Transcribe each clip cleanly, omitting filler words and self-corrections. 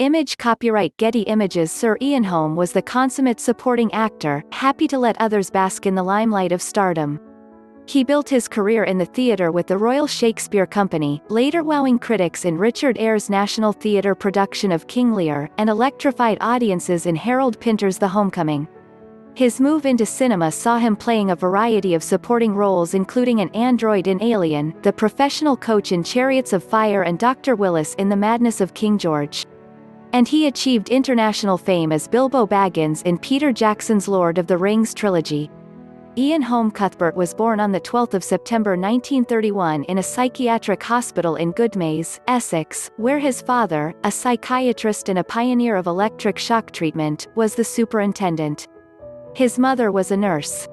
Image copyright Getty Images. Sir Ian Holm was the consummate supporting actor, happy to let others bask in the limelight of stardom. He built his career in the theatre with the Royal Shakespeare Company, later wowing critics in Richard Eyre's National Theatre production of King Lear, and electrified audiences in Harold Pinter's The Homecoming. His move into cinema saw him playing a variety of supporting roles, including an android in Alien, the professional coach in Chariots of Fire, and Dr. Willis in The Madness of King George. And he achieved international fame as Bilbo Baggins in Peter Jackson's Lord of the Rings trilogy. Ian Holm Cuthbert was born on 12 September 1931 in a psychiatric hospital in Goodmayes, Essex, where his father, a psychiatrist and a pioneer of electric shock treatment, was the superintendent. His mother was a nurse.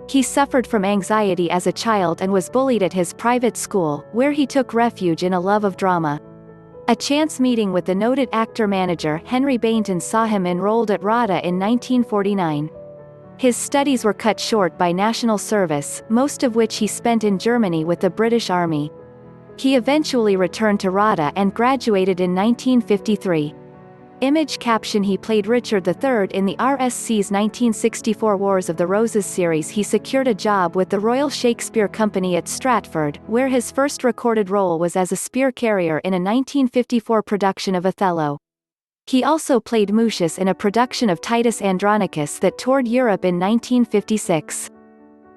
He suffered from anxiety as a child and was bullied at his private school, where he took refuge in a love of drama. A chance meeting with the noted actor-manager Henry Bainton saw him enrolled at RADA in 1949. His studies were cut short by national service, most of which he spent in Germany with the British Army. He eventually returned to RADA and graduated in 1953. Image caption: he played Richard III in the RSC's 1964 Wars of the Roses series. He secured a job with the Royal Shakespeare Company at Stratford, where his first recorded role was as a spear carrier in a 1954 production of Othello. He also played Mucius in a production of Titus Andronicus that toured Europe in 1956.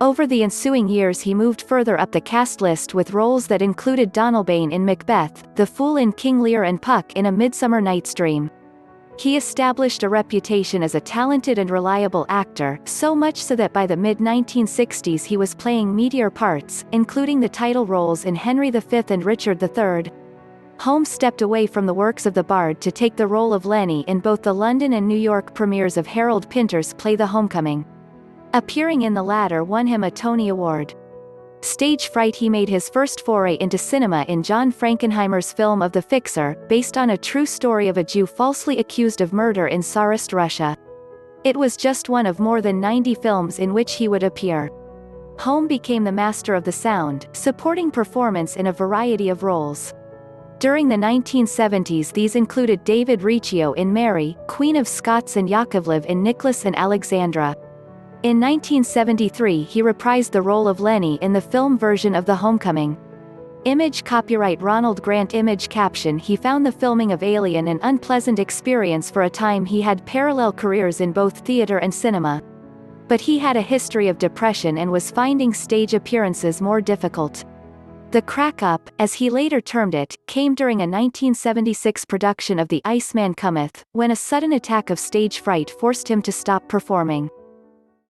Over the ensuing years he moved further up the cast list with roles that included Donalbain in Macbeth, the Fool in King Lear, and Puck in A Midsummer Night's Dream. He established a reputation as a talented and reliable actor, so much so that by the mid-1960s he was playing meteor parts, including the title roles in Henry V and Richard III. Holmes stepped away from the works of the Bard to take the role of Lenny in both the London and New York premieres of Harold Pinter's play The Homecoming. Appearing in the latter won him a Tony Award. Stage fright: he made his first foray into cinema in John Frankenheimer's film of The Fixer, based on a true story of a Jew falsely accused of murder in Tsarist Russia. It was just one of more than 90 films in which he would appear. Holm became the master of the sound, supporting performance in a variety of roles. During the 1970s these included David Riccio in Mary, Queen of Scots, and Yakovlev in Nicholas and Alexandra. In 1973 he reprised the role of Lenny in the film version of The Homecoming. Image copyright Ronald Grant. Image caption: he found the filming of Alien an unpleasant experience. For a time he had parallel careers in both theater and cinema. But he had a history of depression and was finding stage appearances more difficult. The crack-up, as he later termed it, came during a 1976 production of The Iceman Cometh, when a sudden attack of stage fright forced him to stop performing.